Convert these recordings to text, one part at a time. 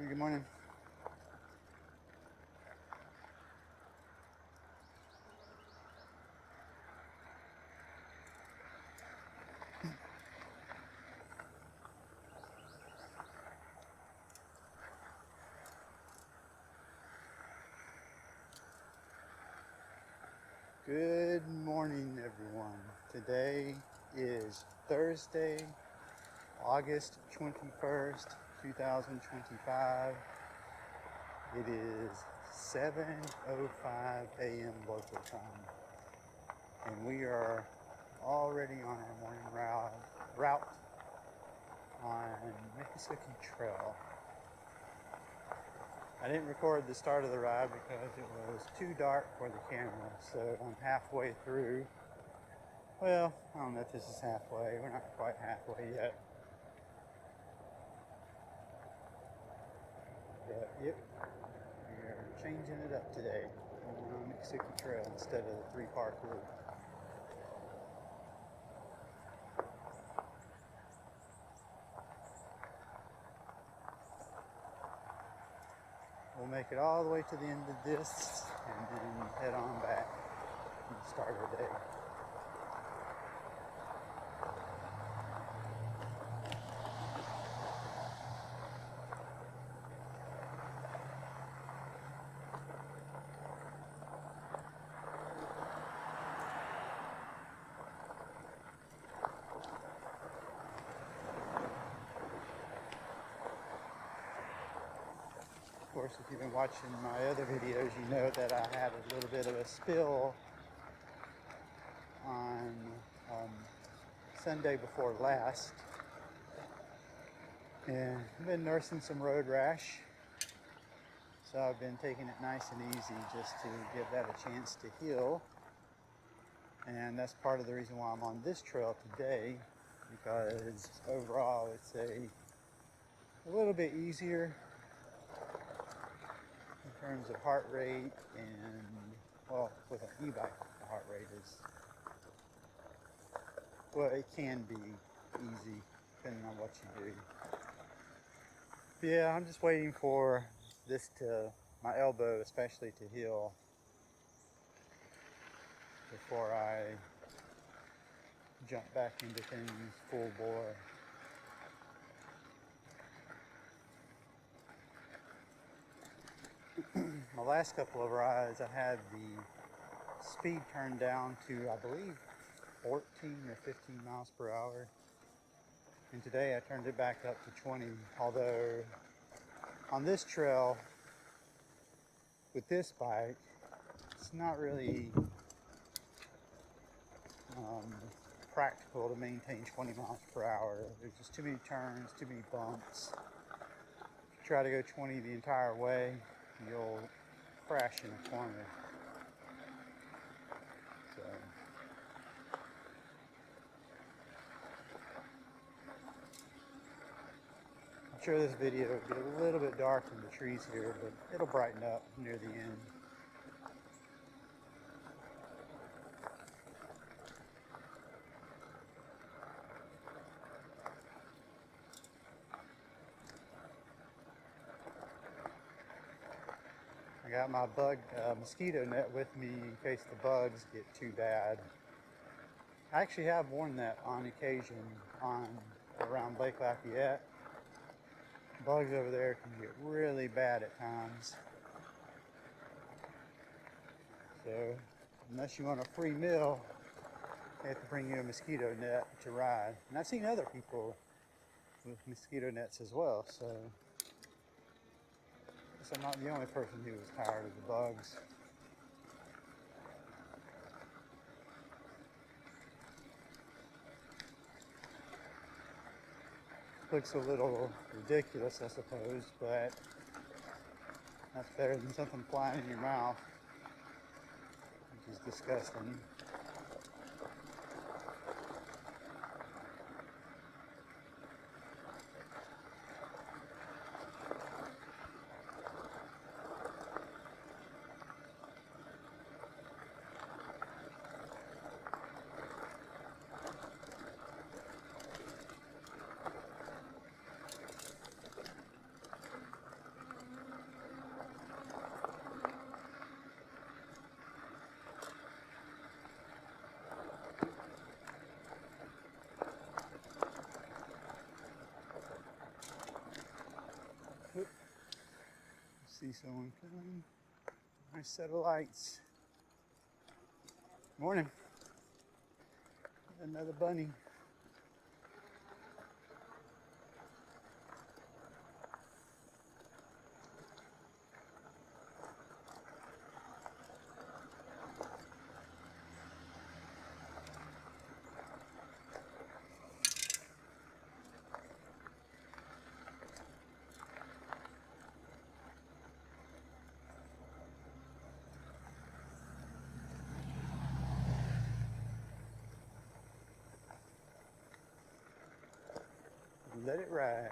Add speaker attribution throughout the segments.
Speaker 1: Good morning. Good morning, everyone. Today is Thursday, August 21st, 2025. It is 7:05 a.m. local time, and we are already on our morning route on Miccosukee Trail. I didn't record the start of the ride because it was too dark for the camera, so I'm halfway through. Well, I don't know if this is halfway. We're not quite halfway yet. But yep, we're changing it up today. Going on Miccosukee Trail instead of the 3-park loop. We'll make it all the way to the end of this and then head on back and start our day. Of course, if you've been watching my other videos, you know that I had a little bit of a spill on Sunday before last. And I've been nursing some road rash. So I've been taking it nice and easy just to give that a chance to heal. And that's part of the reason why I'm on this trail today, because overall it's a little bit easier in terms of heart rate, and well, with an e-bike the heart rate is, well, it can be easy depending on what you do. But yeah, I'm just waiting for this to, my elbow especially, to heal before I jump back into things full bore. My last couple of rides, I had the speed turned down to, I believe, 14 or 15 miles per hour. And today I turned it back up to 20. Although on this trail with this bike, it's not really practical to maintain 20 miles per hour. There's just too many turns, too many bumps. If you try to go 20 the entire way, you'll crash in a corner. So I'm sure this video will get a little bit dark in the trees here, but it'll brighten up near the end. I got my mosquito net with me in case the bugs get too bad. I actually have worn that on occasion around Lake Lafayette. Bugs over there can get really bad at times. So unless you want a free meal, they have to bring you a mosquito net to ride. And I've seen other people with mosquito nets as well, so I guess I'm not the only person who was tired of the bugs. Looks a little ridiculous, I suppose, but that's better than something flying in your mouth, which is disgusting. see someone coming. Nice set of lights. Morning. Another bunny. Let it ride.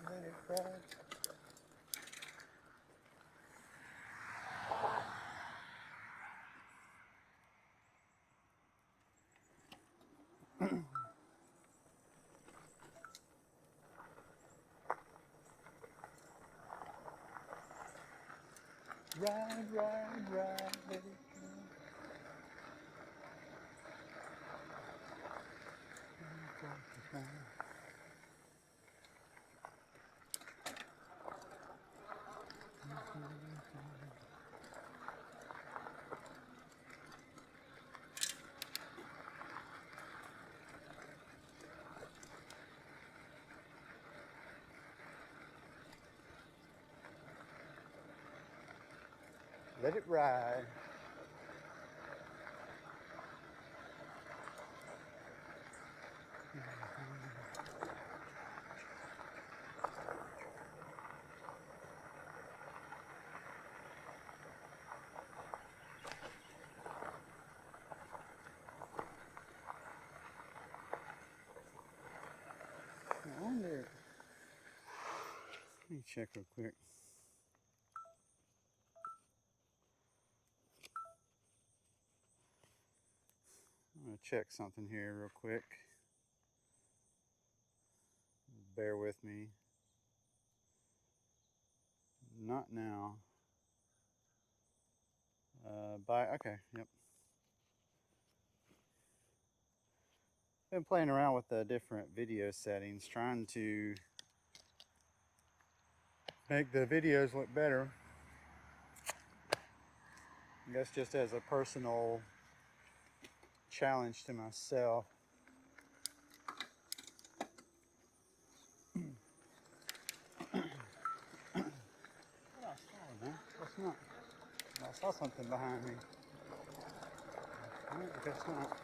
Speaker 1: Let it ride. Ride, ride, ride, let it go. Let it ride. I wonder. Let me check real quick. I'm going to check something here real quick. Bear with me. Not now. Okay, yep. Been playing around with the different video settings, trying to make the videos look better. I guess just as a personal challenge to myself. That's not. I saw something behind me. I guess not.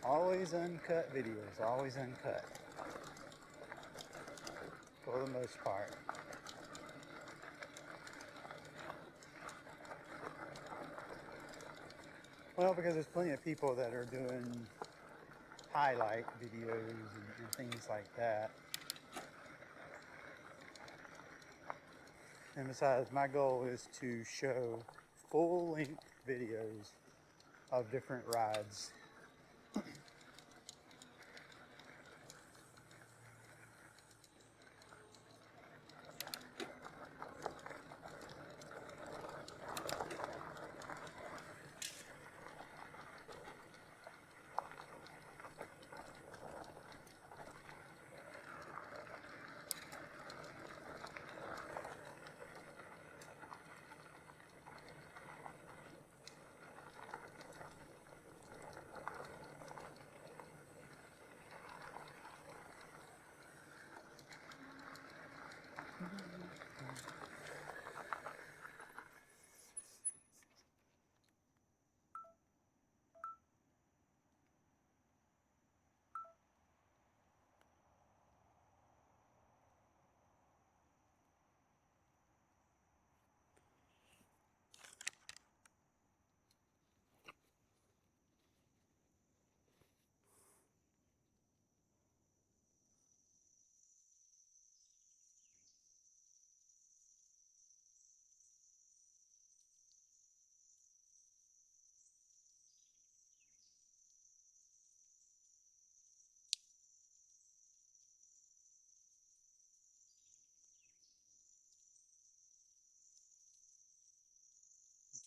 Speaker 1: Always uncut videos, always uncut. For the most part. Well, because there's plenty of people that are doing highlight videos and things like that. And besides, my goal is to show full-length videos of different rides.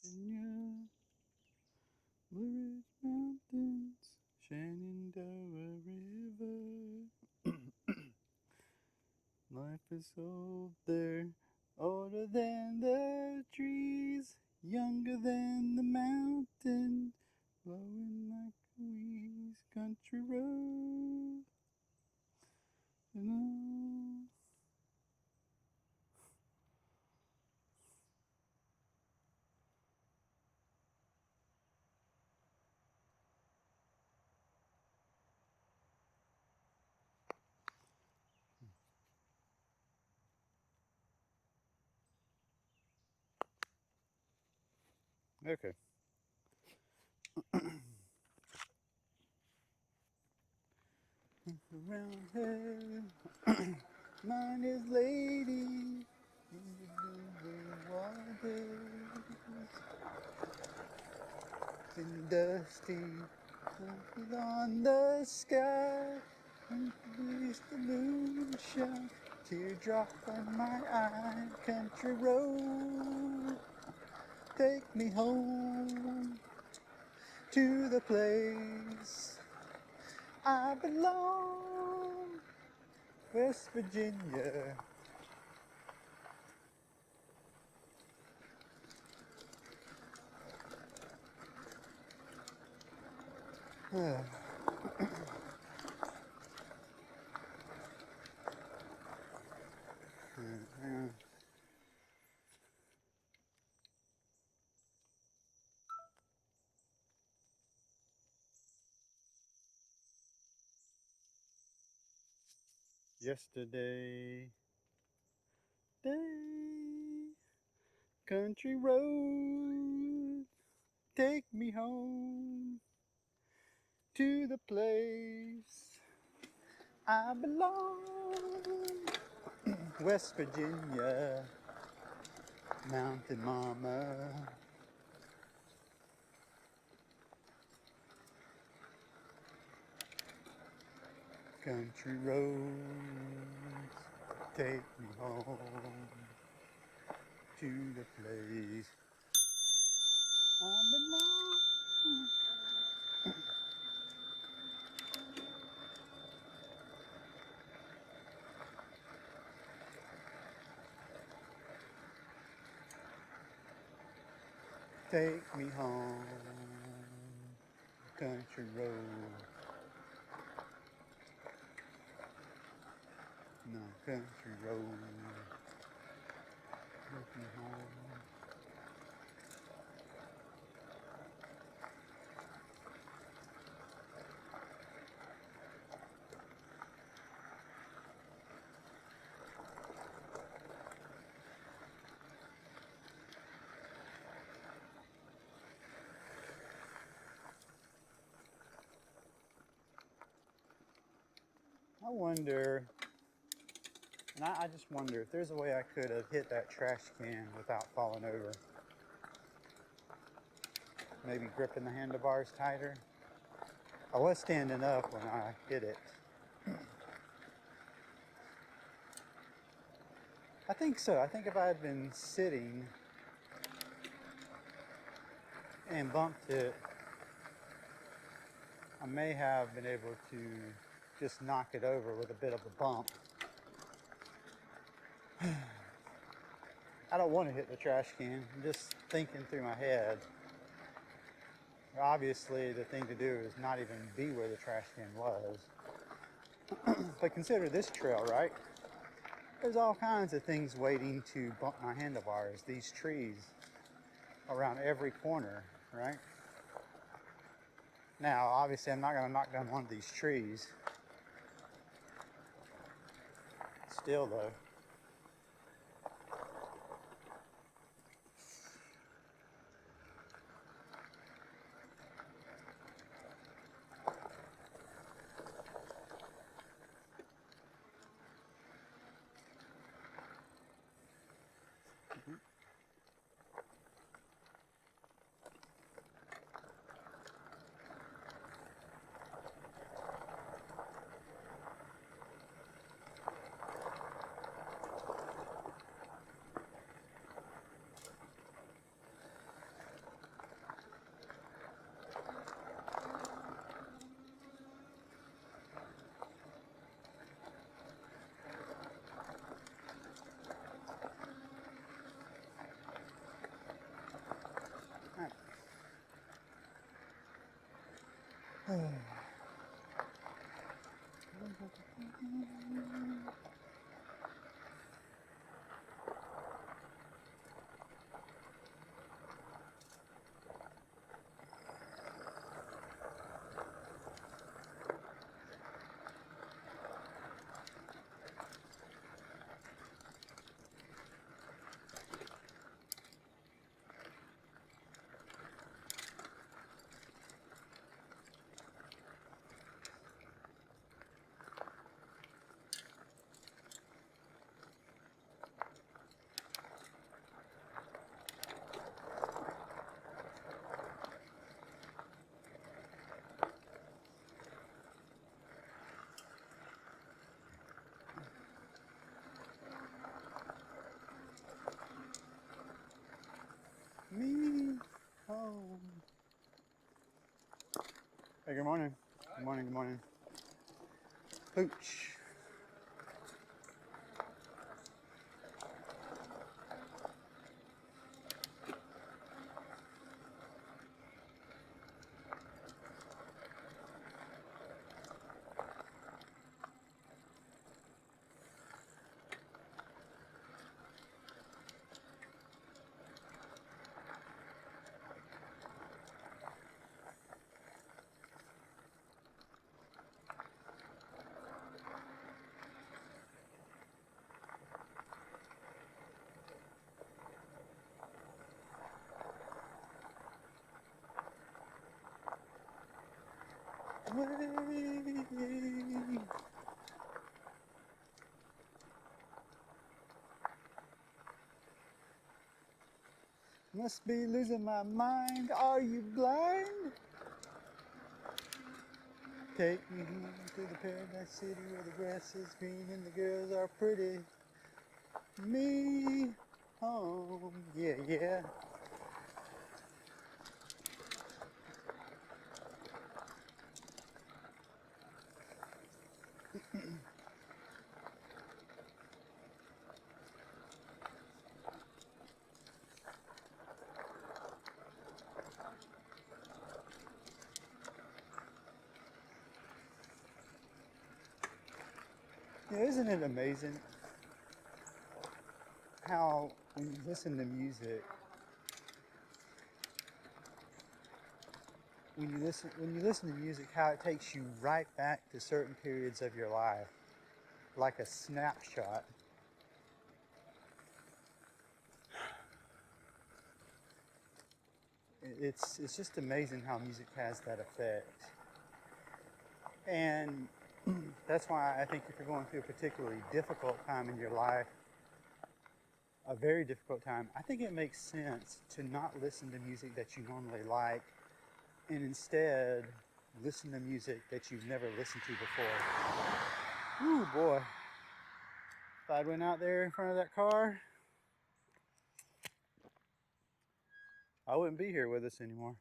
Speaker 1: Virginia, Blue Ridge Mountains, Shenandoah River. Life is old there, older than the trees, younger than the mountain, blowing like a breeze, country road. Okay. Around her, mine is lady in the blue waters, and dusty is on the sky, and please the moonshine, teardrop on my eye, country road, take me home to the place I belong, West Virginia. Yesterday, day, country road, take me home to the place I belong, West Virginia, Mountain Mama. Country roads, take me home to the place I belong. Take me home, country road. No, country road. Take me home. I wonder, and I just wonder if there's a way I could have hit that trash can without falling over. Maybe gripping the handlebars tighter. I was standing up when I hit it. I think so. I think if I had been sitting and bumped it, I may have been able to just knock it over with a bit of a bump. I don't want to hit the trash can. I'm just thinking through my head. Obviously, the thing to do is not even be where the trash can was. But consider this trail, right? There's all kinds of things waiting to bump my handlebars. These trees around every corner, right? Now, obviously, I'm not going to knock down one of these trees. Still, though. Hey, good morning. Good morning, good morning. Pooch. Way. Must be losing my mind. Are you blind? Take me to the paradise city where the grass is green and the girls are pretty. Me home. Yeah, yeah. Yeah, isn't it amazing how when you listen to music, when you listen to music, how it takes you right back to certain periods of your life, like a snapshot. It's just amazing how music has that effect. And that's why I think if you're going through a particularly difficult time in your life, a very difficult time, I think it makes sense to not listen to music that you normally like and instead listen to music that you've never listened to before. Ooh, boy. If I went out there in front of that car, I wouldn't be here with us anymore.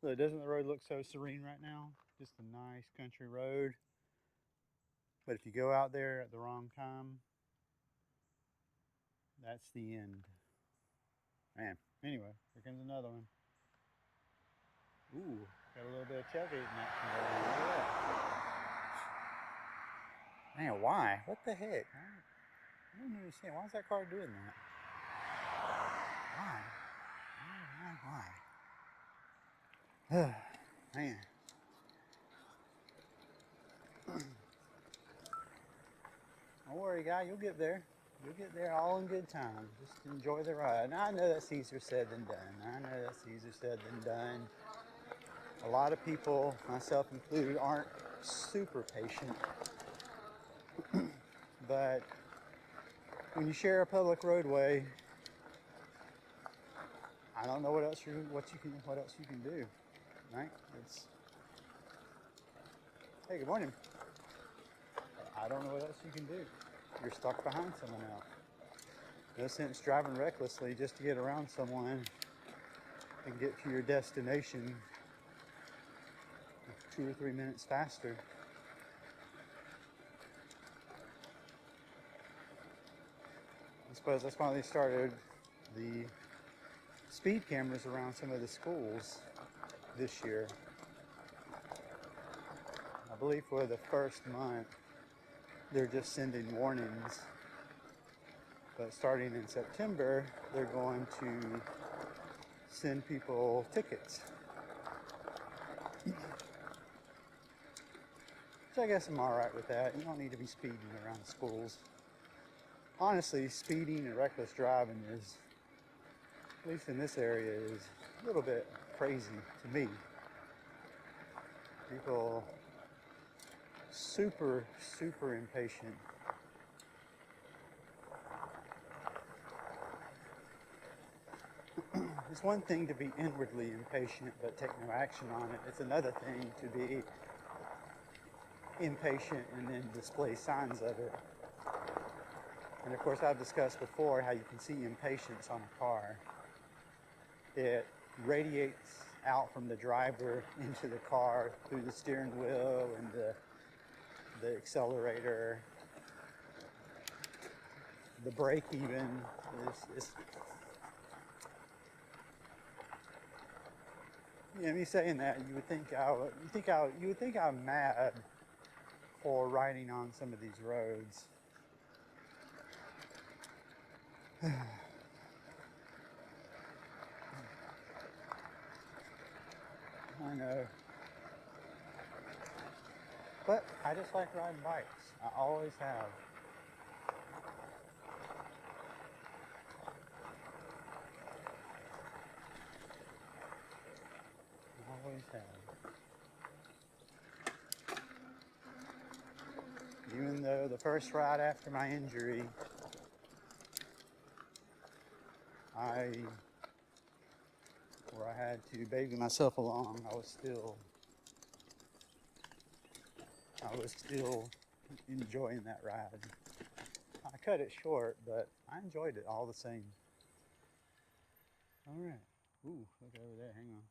Speaker 1: Look, doesn't the road look so serene right now? Just a nice country road. But if you go out there at the wrong time, that's the end. Man, anyway, here comes another one. Ooh, got a little bit of tailgating action going on. Look at that. Man, why? What the heck? I don't understand. Why is that car doing that? Why? Why? Man. Don't worry, guy. You'll get there. You'll get there all in good time. Just enjoy the ride. Now, I know that's easier said than done. I know that's easier said than done. A lot of people, myself included, aren't super patient. But when you share a public roadway, I don't know what else you can do, right? Hey, good morning. I don't know what else you can do. You're stuck behind someone else. No sense driving recklessly just to get around someone and get to your destination 2 or 3 minutes faster. I suppose that's why they started the speed cameras around some of the schools this year. I believe for the first month, they're just sending warnings. But starting in September, they're going to send people tickets. Which I guess I'm all right with that. You don't need to be speeding around schools. Honestly, speeding and reckless driving is, at least in this area, is a little bit crazy to me. People super impatient. It's one thing to be inwardly impatient but take no action on it. It's another thing to be impatient and then display signs of it. And of course, I've discussed before how you can see impatience on a car. It radiates out from the driver into the car through the steering wheel and the accelerator, the brake even. It's me saying that, you would think I'm mad for riding on some of these roads. I know. But I just like riding bikes. I always have. Always have. Even though the first ride after my injury, where I had to baby myself along, I was still enjoying that ride. I cut it short, but I enjoyed it all the same. All right. Ooh, look over there. Hang on.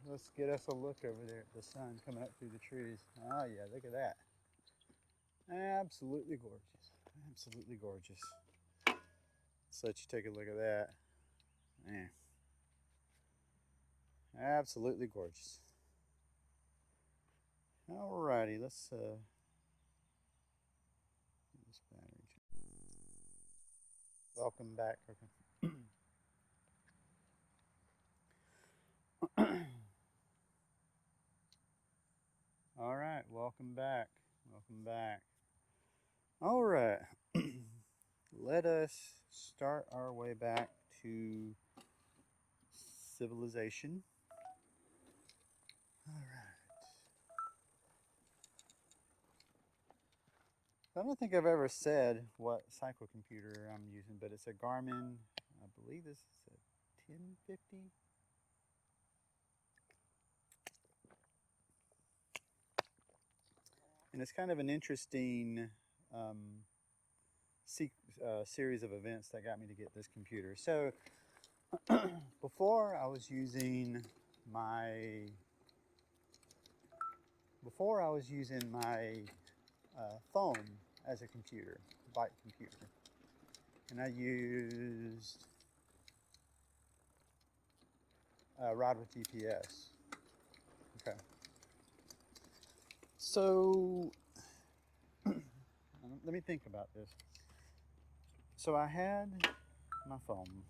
Speaker 1: Let's get us a look over there at the sun coming up through the trees. Oh yeah, look at that. Absolutely gorgeous. Absolutely gorgeous. Let's let you take a look at that. Man. Absolutely gorgeous. Alrighty, let's this battery. Welcome back. Okay. All right, welcome back. Welcome back. All right. Let us start our way back to civilization. All right. I don't think I've ever said what cyclocomputer I'm using, but it's a Garmin. I believe this is a 1050. And it's kind of an interesting series of events that got me to get this computer. So before I was using my phone as a computer, bike computer, and I used Ride with GPS. Okay. So let me think about this. So I had my phone,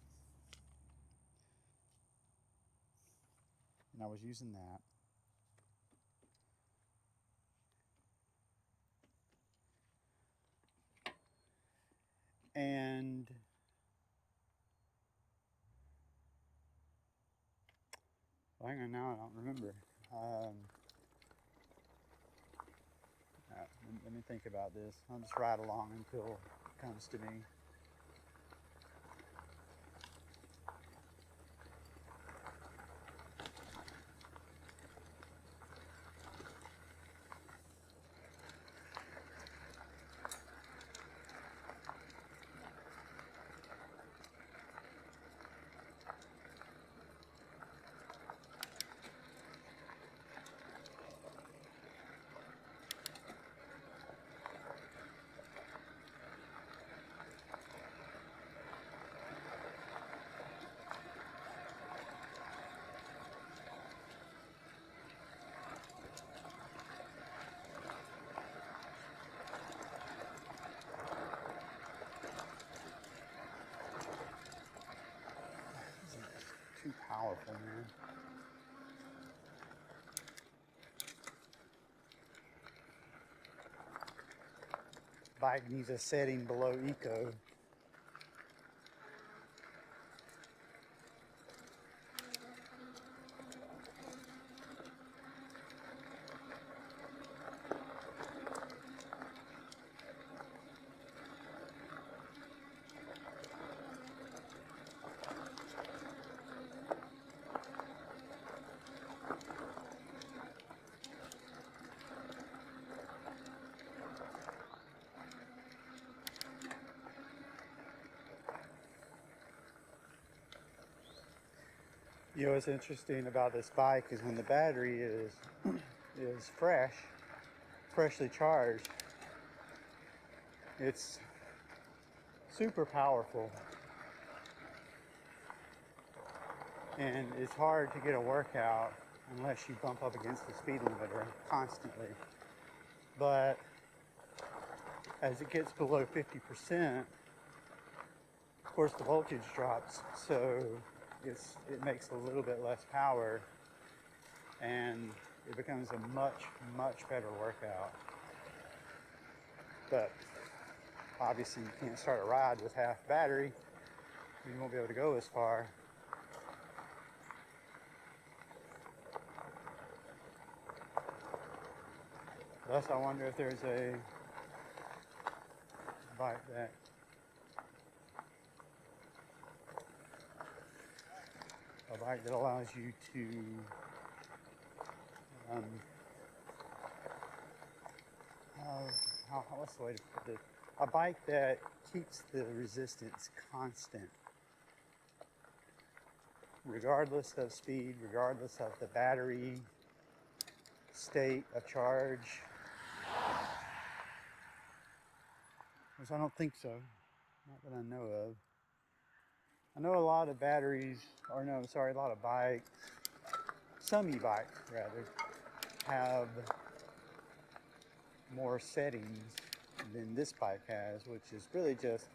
Speaker 1: and I was using that. And hang on, now I don't remember. Let me think about this. I'll just ride along until it comes to me. Too powerful, man. Bike needs a setting below eco. You know what's interesting about this bike is when the battery is freshly charged, it's super powerful, and it's hard to get a workout unless you bump up against the speed limiter constantly. But as it gets below 50%, of course the voltage drops, so it makes a little bit less power, and it becomes a much better workout. But obviously you can't start a ride with half battery. You won't be able to go as far. Thus, I wonder if there's a bike that allows you to what's the way to put it? A bike that keeps the resistance constant, regardless of speed, regardless of the battery state of charge. Which I don't think so, not that I know of. I know a lot of a lot of bikes, some e-bikes rather, have more settings than this bike has, which is really just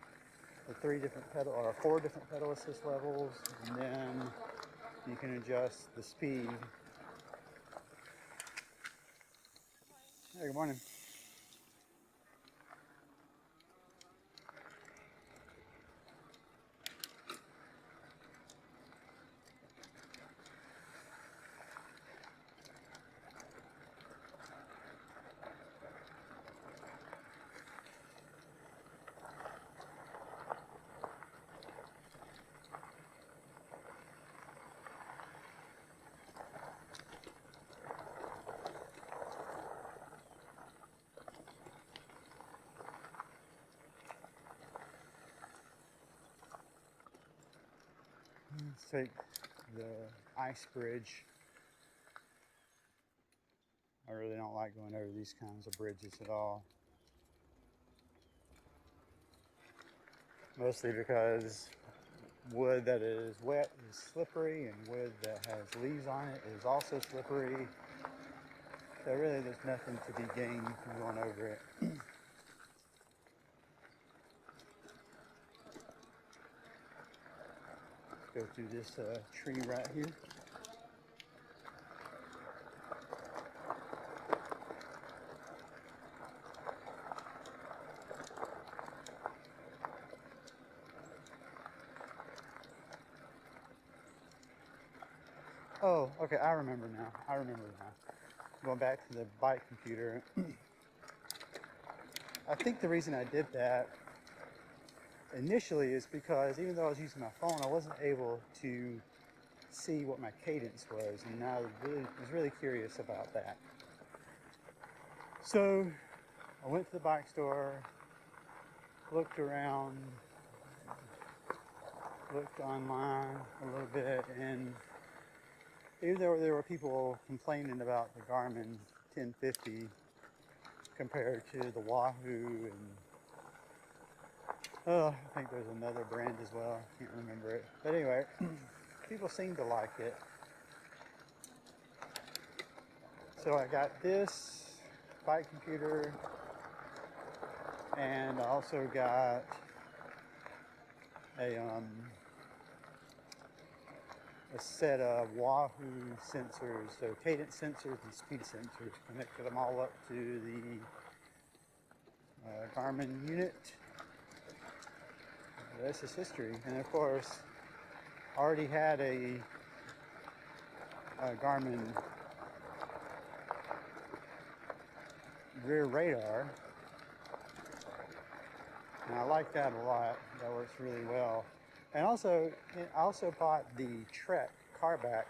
Speaker 1: the 4 different pedal assist levels, and then you can adjust the speed. Hey, good morning. Let's take the ice bridge. I really don't like going over these kinds of bridges at all. Mostly because wood that is wet is slippery, and wood that has leaves on it is also slippery. So really there's nothing to be gained from going over it. Let's go through this tree right here. Oh, okay, I remember now. Going back to the bike computer. I think the reason I did that initially is because even though I was using my phone, I wasn't able to see what my cadence was, and I was really curious about that. So I went to the bike store, looked around, looked online a little bit, and even though there were people complaining about the Garmin 1050 compared to the Wahoo, and I think there's another brand as well, I can't remember it. But anyway, people seem to like it. So I got this bike computer, and I also got a set of Wahoo sensors, so cadence sensors and speed sensors. Connected them all up to the Garmin unit. This is history. And of course, I already had a Garmin rear radar, and I like that a lot. That works really well. And also, I also bought the Trek carback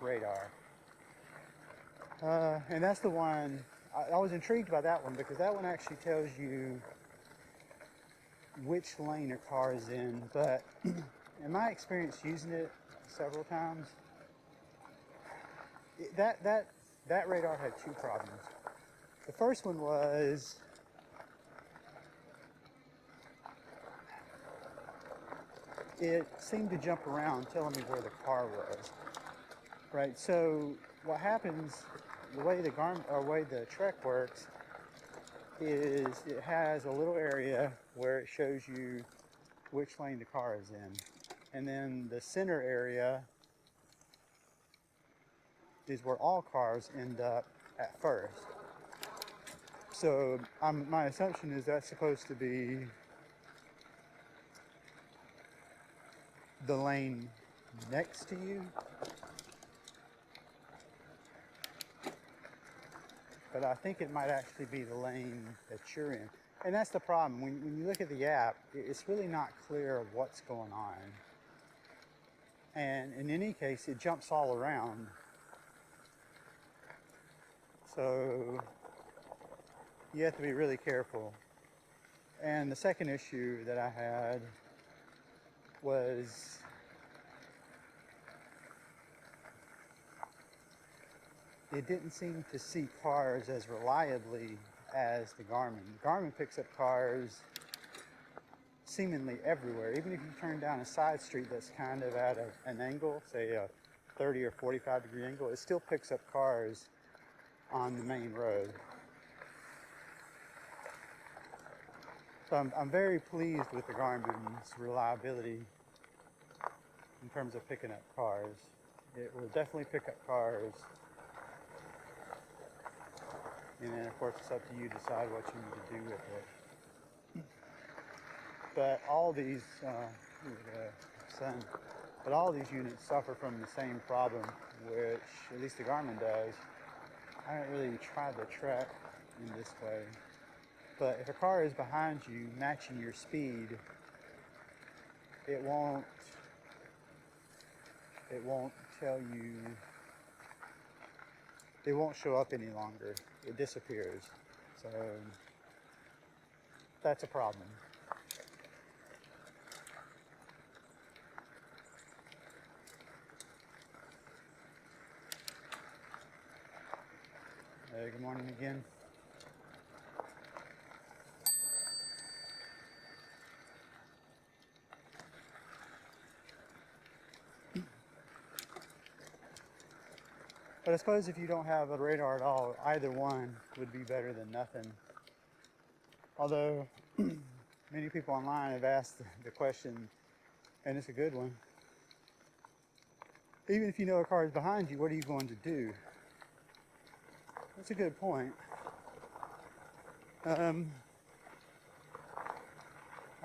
Speaker 1: radar, and that's the one. I was intrigued by that one because that one actually tells you which lane a car is in. But in my experience using it several times, That radar had two problems. The first one was it seemed to jump around telling me where the car was. Right. So what happens, the way the Trek works is it has a little area where it shows you which lane the car is in. And then the center area is where all cars end up at first. So my assumption is that's supposed to be the lane next to you. But I think it might actually be the lane that you're in. And that's the problem. When you look at the app, it's really not clear what's going on. And in any case, it jumps all around. So you have to be really careful. And the second issue that I had was it didn't seem to see cars as reliably as the Garmin. The Garmin picks up cars seemingly everywhere. Even if you turn down a side street that's kind of at an angle, say a 30 or 45 degree angle, it still picks up cars on the main road. So I'm very pleased with the Garmin's reliability in terms of picking up cars. It will definitely pick up cars. And then, of course, it's up to you to decide what you need to do with it. But all these, but all these units suffer from the same problem, which at least the Garmin does. I haven't really tried the Trek in this way. But if a car is behind you matching your speed, it won't tell you, it won't show up any longer. It disappears. So that's a problem. Good morning again. But I suppose if you don't have a radar at all, either one would be better than nothing. Although many people online have asked the question, and it's a good one. Even if you know a car is behind you, what are you going to do? That's a good point. I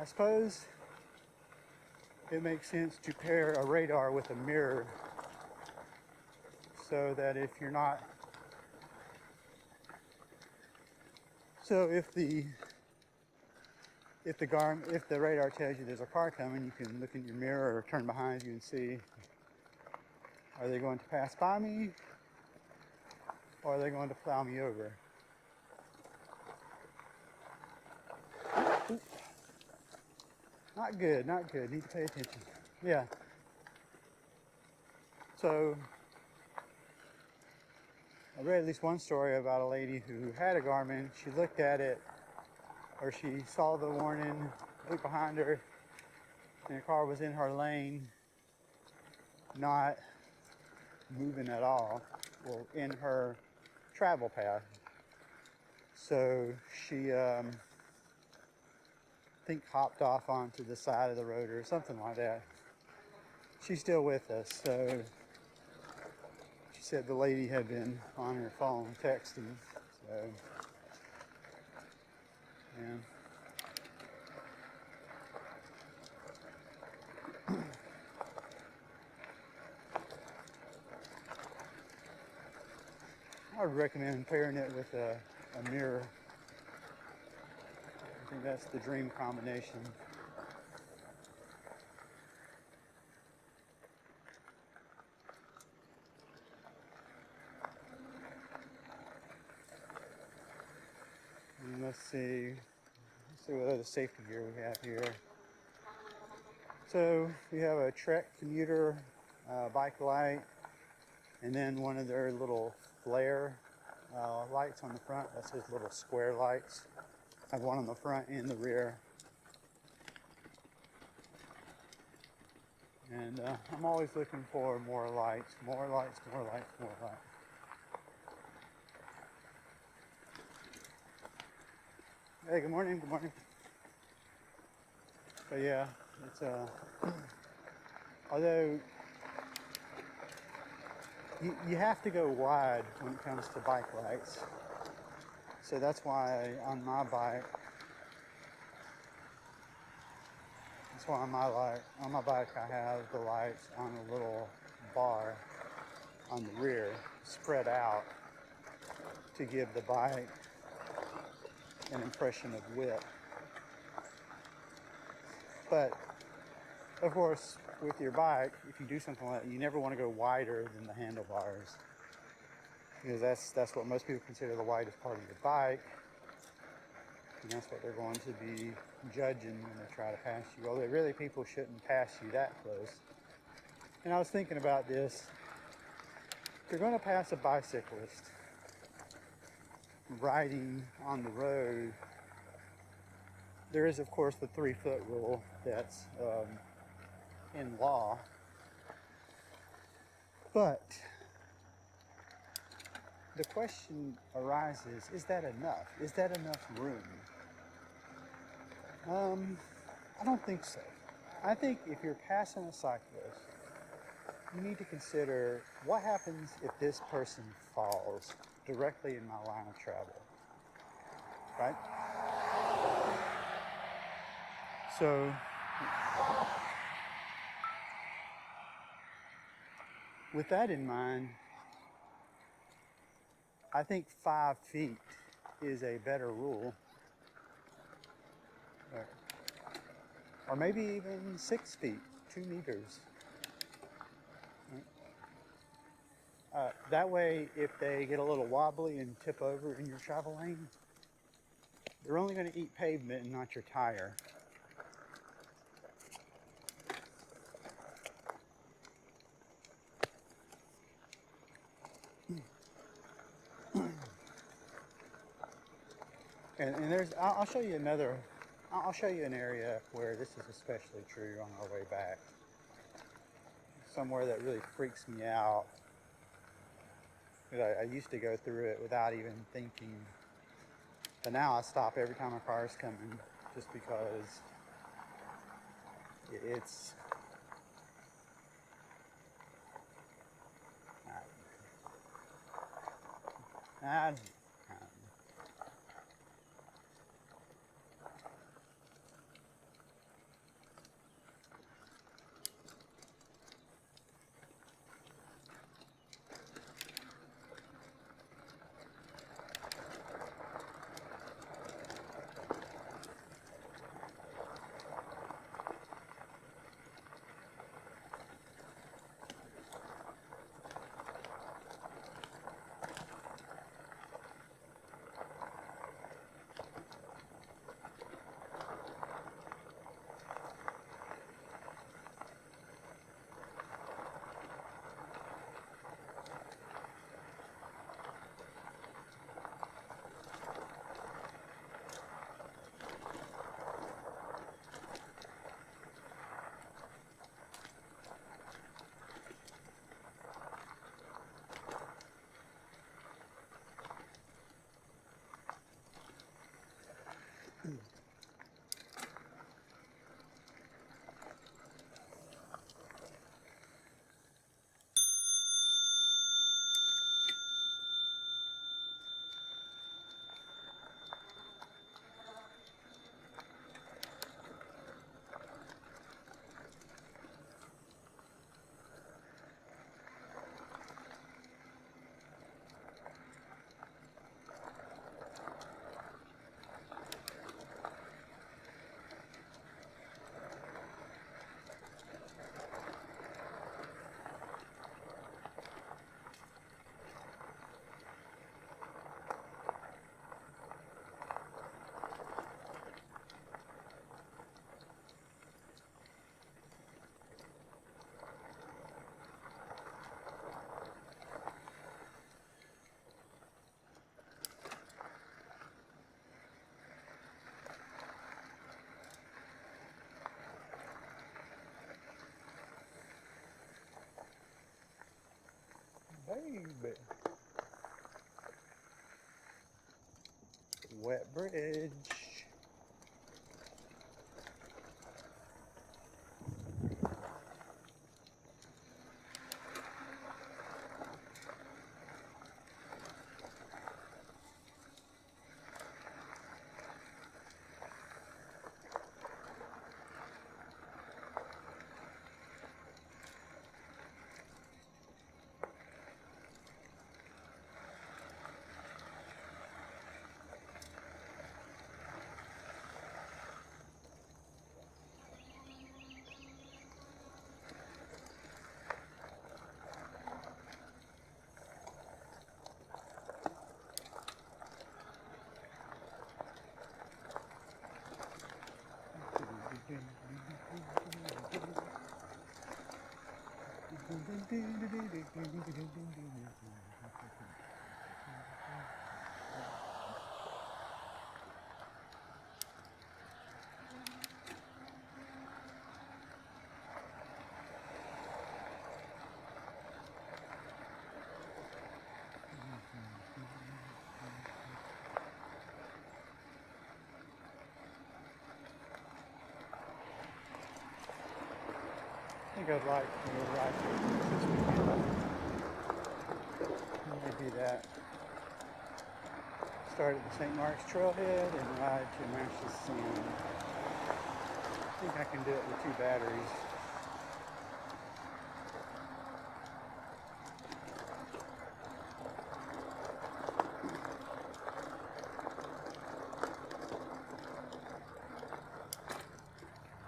Speaker 1: suppose it makes sense to pair a radar with a mirror so that if you're not, so if the radar tells you there's a car coming, you can look in your mirror or turn behind you and see, are they going to pass by me or are they going to plow me over? Ooh. Not good, not good. Need to pay attention. Yeah. So I read at least one story about a lady who had a Garmin. She looked at it, or she saw the warning, looked behind her, and the car was in her lane, not moving at all, well, in her travel path. So she, I think, hopped off onto the side of the road or something like that. She's still with us, so she said the lady had been on her phone texting, so, yeah. I would recommend pairing it with a mirror. I think that's the dream combination. And let's see what other safety gear we have here. So we have a Trek commuter bike light. And then one of their little flare lights on the front. That's his little square lights. I have one on the front and the rear. And I'm always looking for more lights, more lights, more lights, more lights. Hey, good morning, good morning. But yeah, it's although you have to go wide when it comes to bike lights. So that's why on my bike, on my bike I have the lights on a little bar on the rear, spread out to give the bike an impression of width. But of course, with your bike, if you do something like that, you never want to go wider than the handlebars, because that's what most people consider the widest part of your bike, and that's what they're going to be judging when they try to pass you. Although really people shouldn't pass you that close. And I was thinking about this. If you're going to pass a bicyclist riding on the road, there is of course the 3-foot rule that's in law. But the question arises, is that enough? Is that enough room? I don't think so. I think if you're passing a cyclist, you need to consider what happens if this person falls directly in my line of travel, right? So with that in mind, I think 5 feet is a better rule. Or maybe even 6 feet, 2 meters. That way, if they get a little wobbly and tip over in your travel lane, they're only going to eat pavement and not your tire. And I'll show you I'll show you an area where this is especially true on our way back. Somewhere that really freaks me out. I used to go through it without even thinking. But now I stop every time a car's coming just because it's... wet bridge. I think I'd like to ride this weekend. Maybe that. Start at the St. Mark's Trailhead and ride to Miccosukee. I think I can do it with 2 batteries.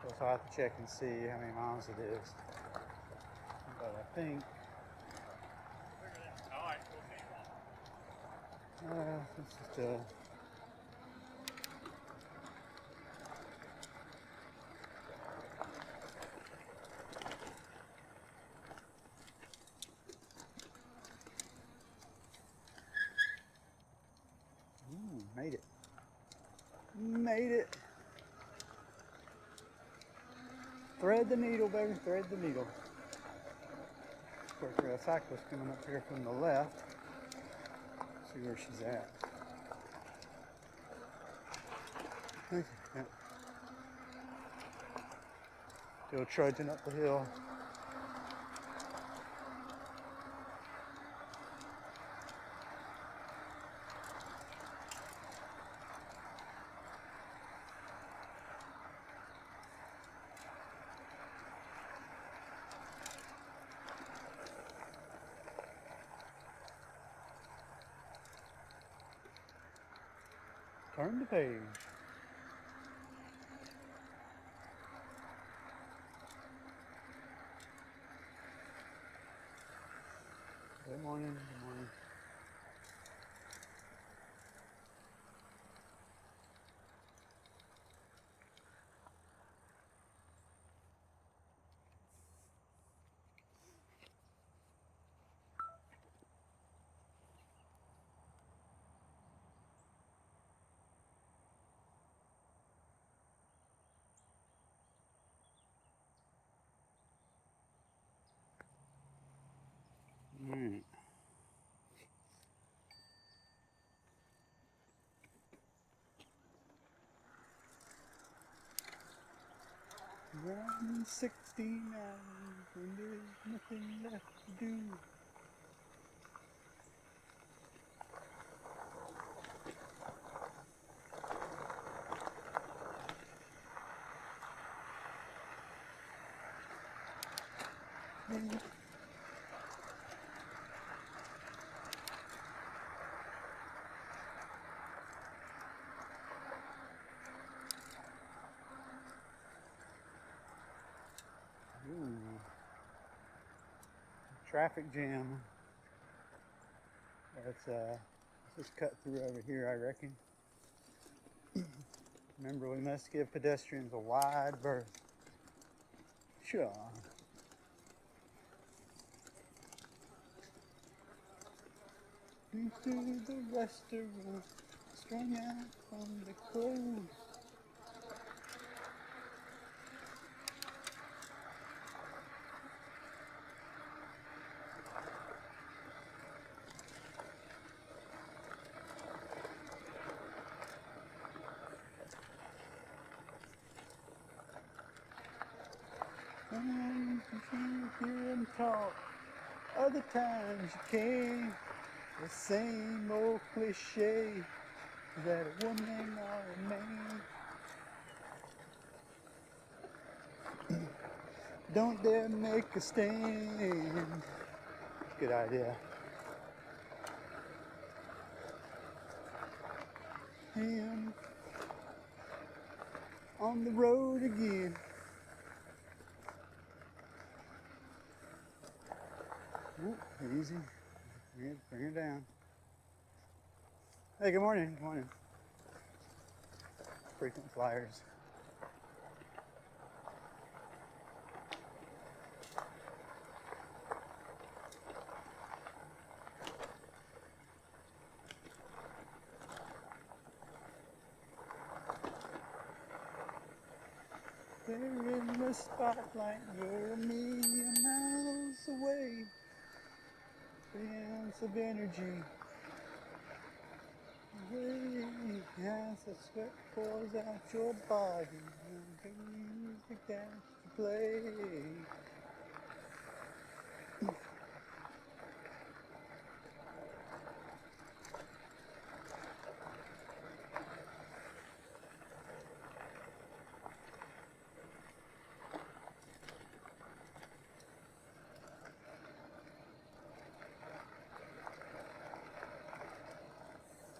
Speaker 1: So I'll have to check and see how many miles it is. But I think this is still made it. Made it. Thread the needle, baby. Thread the needle. Of course, we got a cyclist coming up here from the left. See where she's at. Still trudging up the hill. Turn the page. Good morning, good morning. All right. Riding 69 when there's nothing left to do. Ooh. Traffic jam. Let's just cut through over here, I reckon. Remember, we must give pedestrians a wide berth. Sure. Into the restaurant, strung out from the cold. Sometimes you can't hear them talk, other times you can. The same old cliche that a woman or a man. Don't dare make a stand. Good idea. Him on the road again. Ooh, easy. Bring her down. Hey, good morning. Good morning. Frequent flyers. They're in the spotlight, you're a million miles away. 3 ounces of energy. Away as the sweat pours out your body. The music that you play.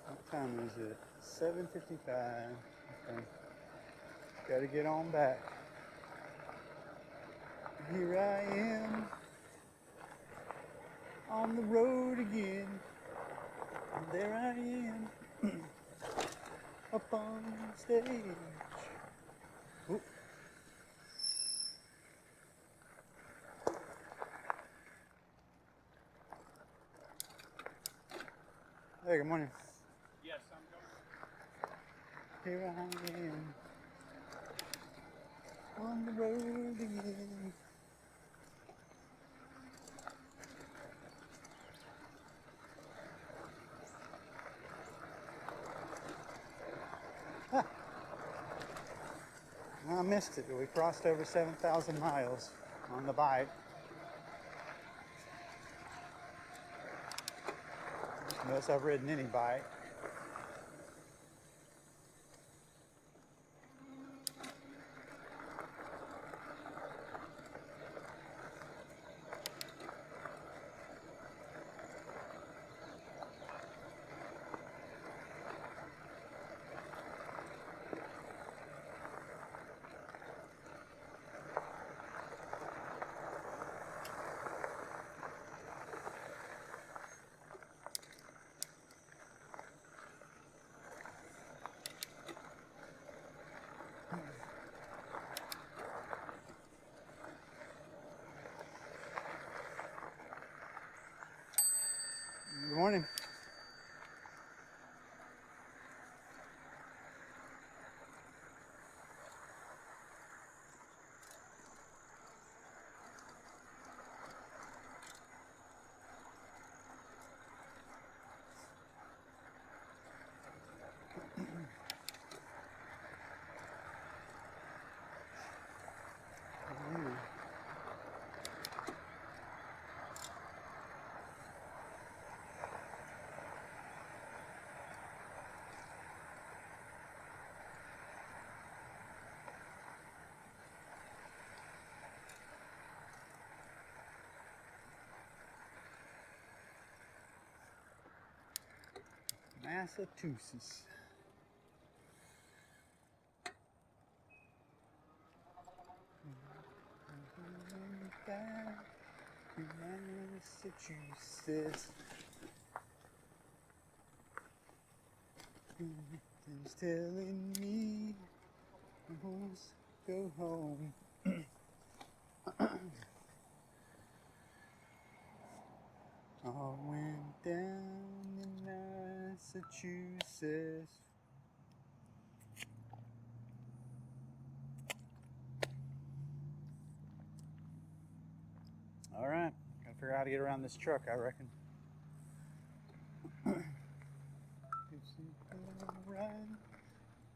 Speaker 1: What time is it? 7:55. Okay. Gotta get on back. Here I am on the road again. And there I am up on stage. Ooh. Hey, good morning.
Speaker 2: Yes, I'm going.
Speaker 1: Here I am on the road again. Ah, I missed it. We crossed over 7,000 miles on the bike. Most I've ridden any bike. Good morning. Massachusetts. Back to Massachusetts. Something's telling me I must go home. All went down in Massachusetts. All right, gotta figure out how to get around this truck, I reckon. Right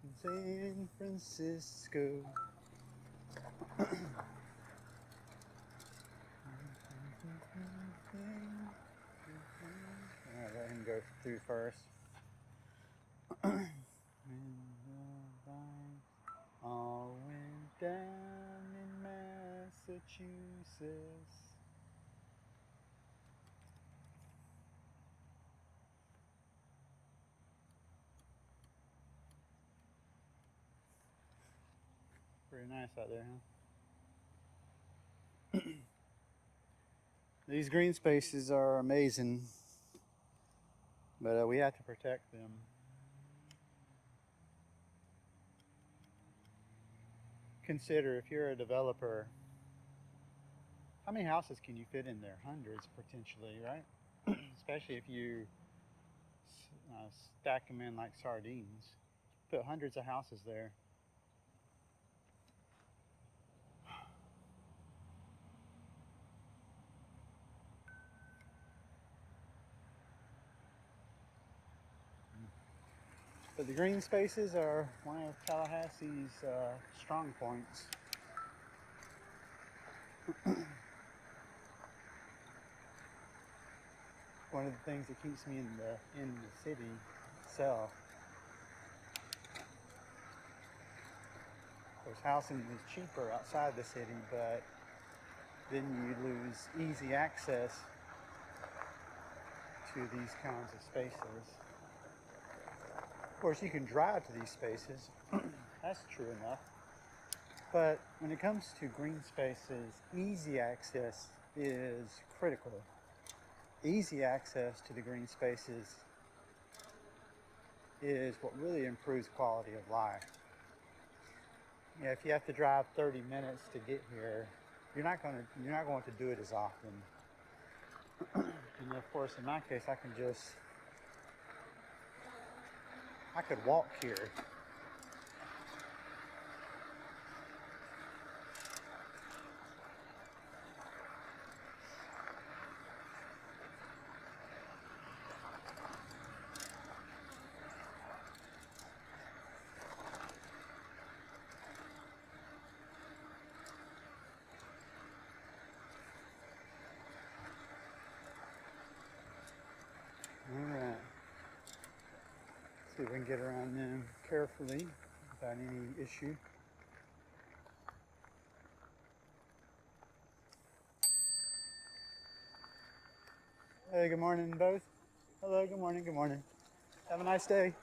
Speaker 1: in San Francisco. go through first. All went down in Massachusetts. Pretty nice out there, huh? These green spaces are amazing, but we have to protect them. Consider, if you're a developer, how many houses can you fit in there? Hundreds, potentially, right? Especially if you stack them in like sardines. Put hundreds of houses there. But the green spaces are one of Tallahassee's strong points. One of the things that keeps me in the city itself. Of course, housing is cheaper outside the city, but then you lose easy access to these kinds of spaces. Of course, you can drive to these spaces. That's true enough. But when it comes to green spaces, easy access is critical. Easy access to the green spaces is what really improves quality of life. Yeah, if you have to drive 30 minutes to get here, you're not going to do it as often. And of course, in my case, I could walk here. Alright. See if we can get around them carefully without any issue. Hey, good morning, both. Hello, good morning, good morning. Have a nice day.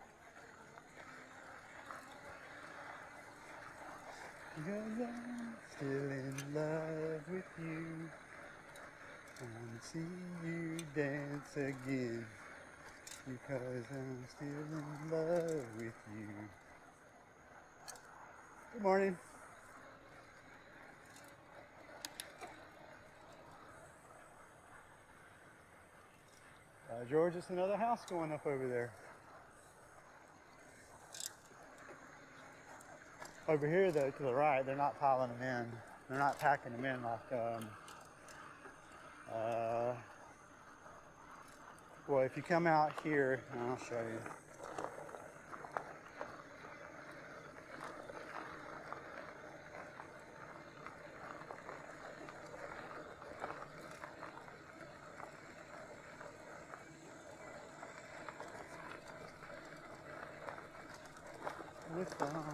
Speaker 1: Because I'm still in love with you. I want to see you dance again. Because I'm still in love with you. Good morning. George, it's another house going up over there. Over here, though, to the right, they're not piling them in. They're not packing them in like, well, if you come out here, I'll show you. What's going on?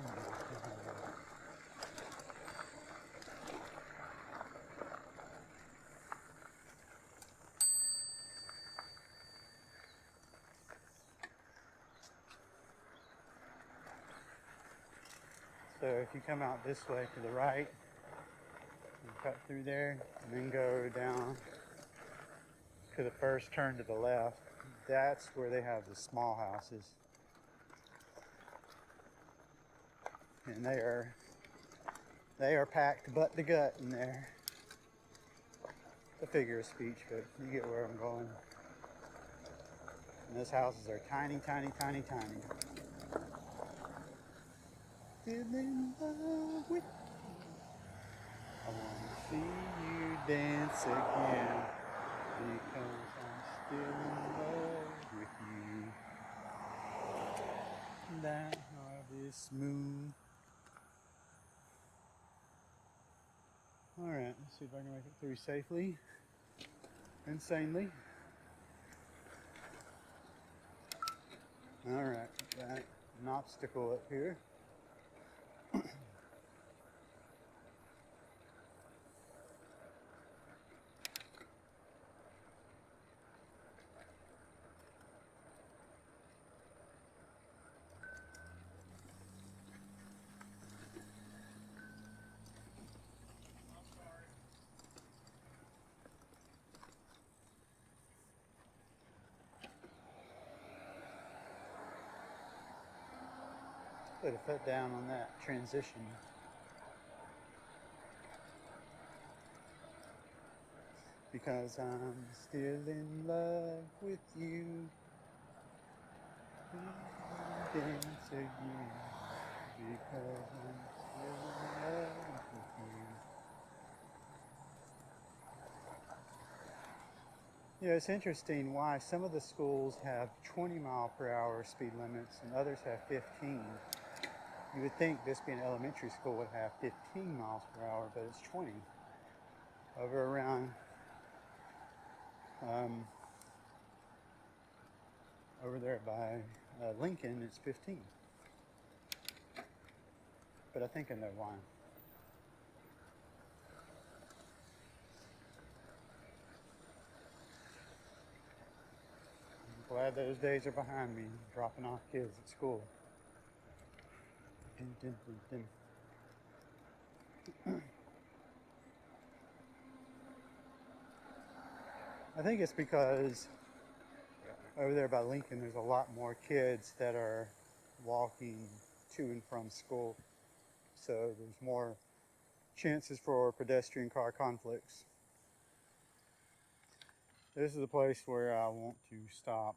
Speaker 1: So if you come out this way to the right, you cut through there, and then go down to the first turn to the left, that's where they have the small houses. And they are packed butt to gut in there. It's a figure of speech, but you get where I'm going. And those houses are tiny, tiny, tiny, tiny. Still in love with you. I want to see you dance again. Because I'm still in love with you. That harvest moon. Alright, let's see if I can make it through safely and sanely. Alright, got an obstacle up here. Put a foot down on that transition. Because I'm still in love with you. Dance again. Because I'm still in love with you. Yeah, it's interesting why some of the schools have 20-mile-per-hour speed limits and others have 15. You would think this being an elementary school would have 15 miles per hour, but it's 20. Over around over there by Lincoln, it's 15. But I think I know why. I'm glad those days are behind me, dropping off kids at school. Dun, dun, dun, dun. I think it's because over there by Lincoln, there's a lot more kids that are walking to and from school. So there's more chances for pedestrian car conflicts. This is the place where I want to stop.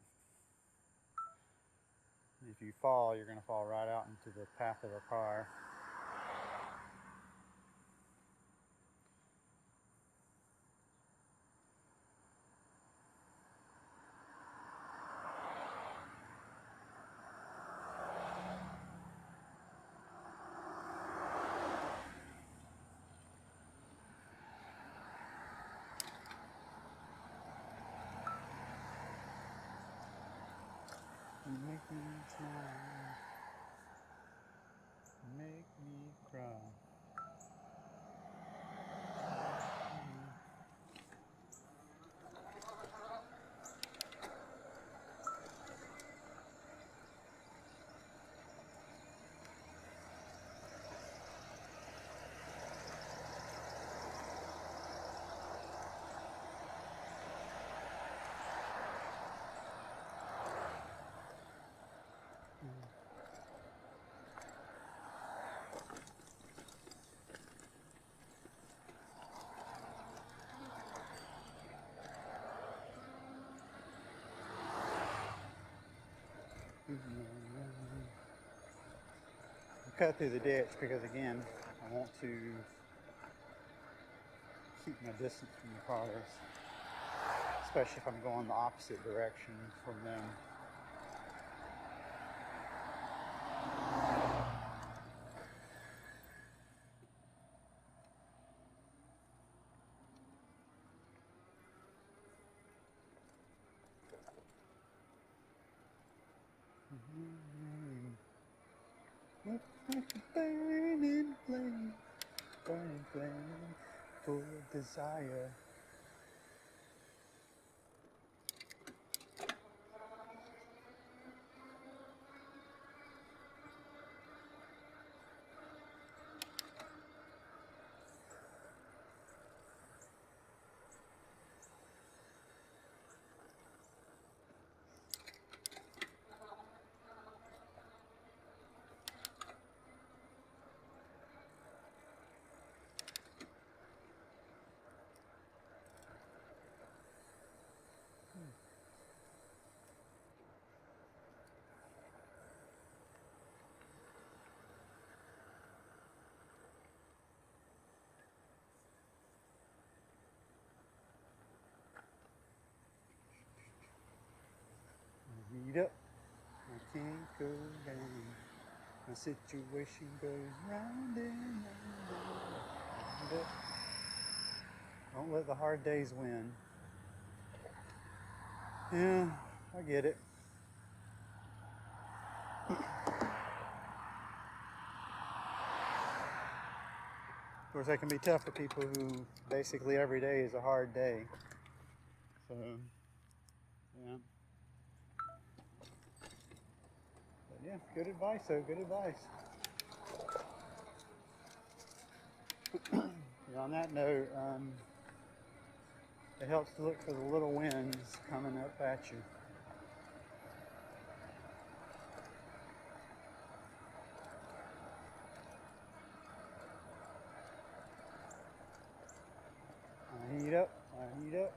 Speaker 1: If you fall, you're going to fall right out into the path of a car. You make me smile, make me cry. Cut through the ditch because again, I want to keep my distance from the cars, especially if I'm going the opposite direction from them. Like a burning flame, full of desire. Heat up, I can't go down. My situation goes round and round and round. Don't let the hard days win. Yeah, I get it. Of course, that can be tough for people who basically every day is a hard day. So, yeah. But yeah, good advice, though. Good advice. And on that note, it helps to look for the little winds coming up at you. I heat up.